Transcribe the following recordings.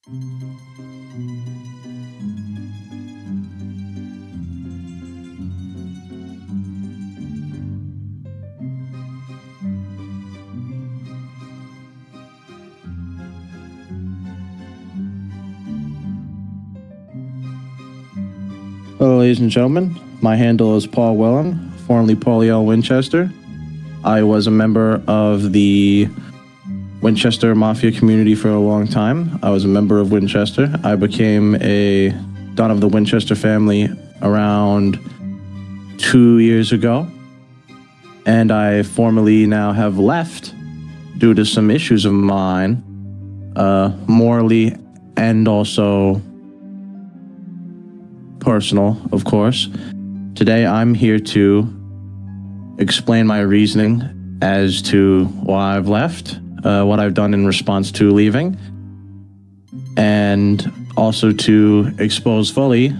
Hello, ladies and gentlemen. My handle is Paul Wellham, formerly Paul L. Winchester. I was a member of the Winchester mafia community for a long time. I was a member of Winchester. I became a don of the Winchester family around 2 years ago, and I formally now have left due to some issues of mine, morally and also personal, of course. Today I'm here to explain my reasoning as to why I've left, what I've done in response to leaving, and also to expose fully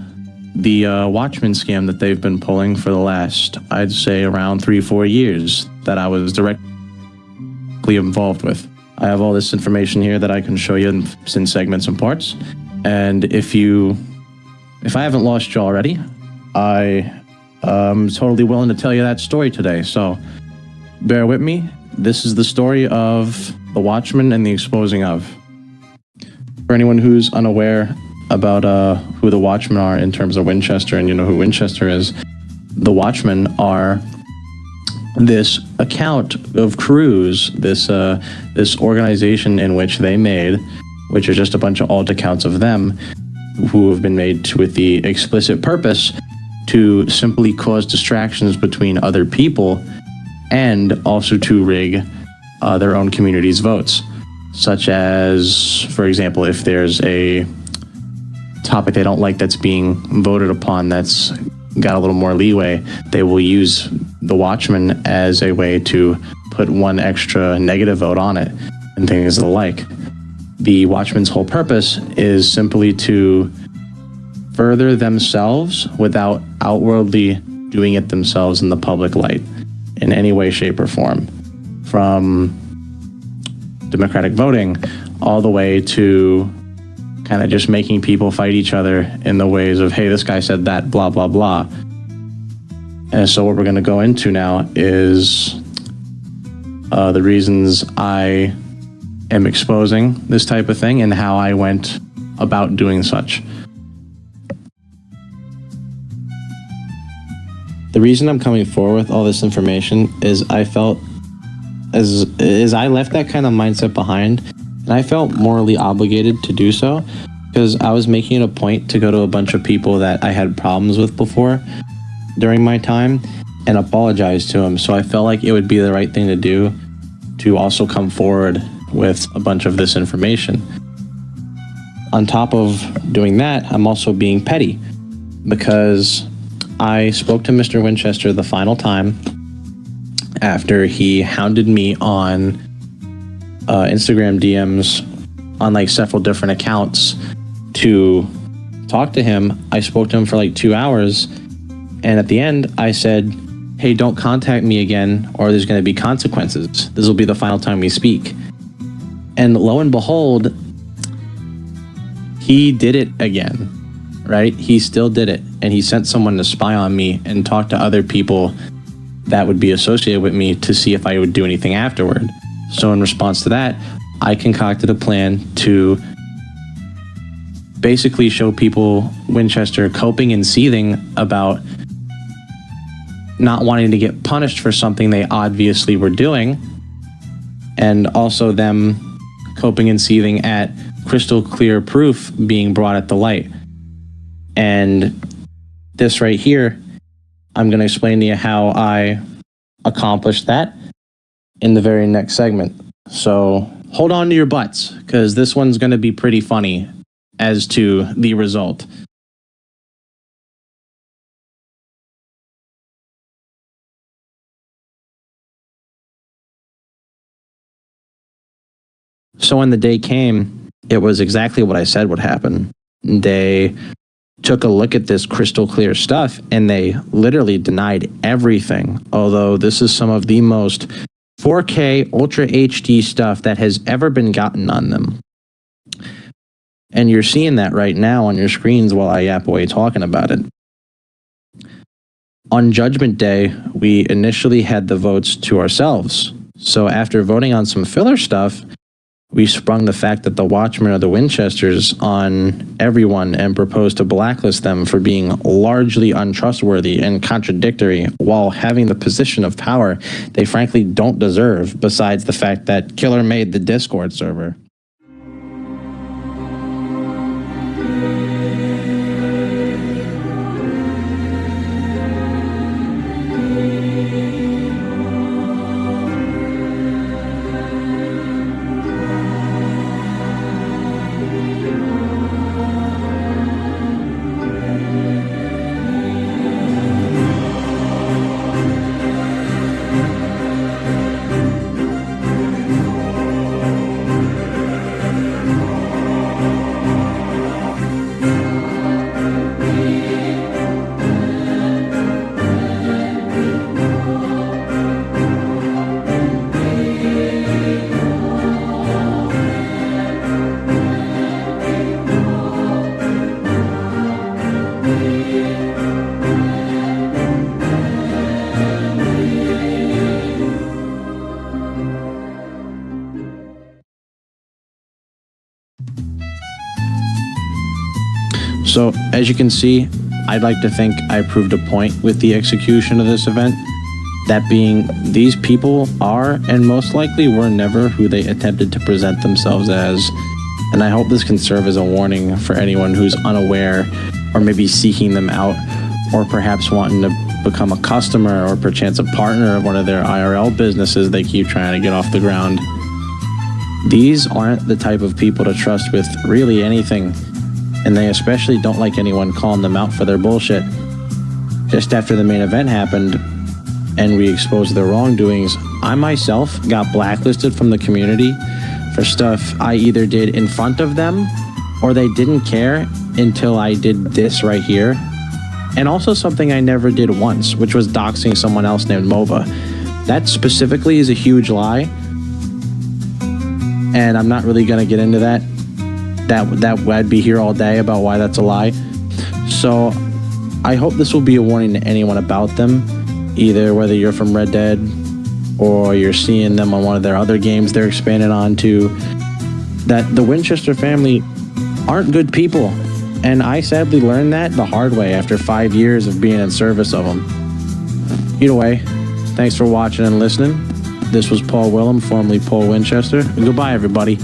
the Watchmen scam that they've been pulling for the last, I'd say, around 3-4 years that I was directly involved with. I have all this information here that I can show you in segments and parts, and if I haven't lost you already, I'm totally willing to tell you that story today, so bear with me. This is the story of the Watchmen and the exposing of. For anyone who's unaware about who the Watchmen are in terms of Winchester, and you know who Winchester is, the Watchmen are this account of crews, this organization in which they made, which are just a bunch of alt accounts of them, who have been made with the explicit purpose to simply cause distractions between other people and also to rig their own community's votes. Such as, for example, if there's a topic they don't like that's being voted upon that's got a little more leeway, they will use the Watchmen as a way to put one extra negative vote on it and things of the like. The Watchmen's whole purpose is simply to further themselves without outwardly doing it themselves in the public light in any way, shape, or form. From democratic voting all the way to kind of just making people fight each other in the ways of, hey, this guy said that, blah, blah, blah. And so what we're going to go into now is the reasons I am exposing this type of thing and how I went about doing such. The reason I'm coming forward with all this information is I felt as I left that kind of mindset behind, and I felt morally obligated to do so because I was making it a point to go to a bunch of people that I had problems with before during my time and apologize to them. So I felt like it would be the right thing to do to also come forward with a bunch of this information. On top of doing that, I'm also being petty because I spoke to Mr. Winchester the final time after he hounded me on Instagram DMs on like several different accounts to talk to him. I spoke to him for like 2 hours, and at the end I said, hey, don't contact me again or there's going to be consequences. This will be the final time we speak. And lo and behold, he did it again, right? He still did it. And he sent someone to spy on me and talk to other people that would be associated with me to see if I would do anything afterward. So in response to that, I concocted a plan to basically show people Winchester coping and seething about not wanting to get punished for something they obviously were doing, and also them coping and seething at crystal clear proof being brought at the light. And this right here, I'm going to explain to you how I accomplished that in the very next segment. So hold on to your butts, because this one's going to be pretty funny as to the result. So when the day came, it was exactly what I said would happen. They took a look at this crystal clear stuff and they literally denied everything. Although this is some of the most 4K Ultra HD stuff that has ever been gotten on them. And you're seeing that right now on your screens while I yap away talking about it. On Judgment Day, we initially had the votes to ourselves. So after voting on some filler stuff, we sprung the fact that the Watchmen are the Winchesters on everyone and proposed to blacklist them for being largely untrustworthy and contradictory while having the position of power they frankly don't deserve, besides the fact that Killer made the Discord server. So, as you can see, I'd like to think I proved a point with the execution of this event. That being, these people are, and most likely were never, who they attempted to present themselves as. And I hope this can serve as a warning for anyone who's unaware, or maybe seeking them out, or perhaps wanting to become a customer or perchance a partner of one of their IRL businesses they keep trying to get off the ground. These aren't the type of people to trust with really anything. And they especially don't like anyone calling them out for their bullshit. Just after the main event happened and we exposed their wrongdoings, I myself got blacklisted from the community for stuff I either did in front of them or they didn't care until I did this right here. And also something I never did once, which was doxing someone else named MOBA. That specifically is a huge lie. And I'm not really going to get into that. That I'd be here all day about why that's a lie. So I hope this will be a warning to anyone about them, either whether you're from Red Dead or you're seeing them on one of their other games they're expanding onto, that the Winchester family aren't good people. And I sadly learned that the hard way after 5 years of being in service of them. Either way, thanks for watching and listening. This was Paul Willem, formerly Paul Winchester. Goodbye, everybody.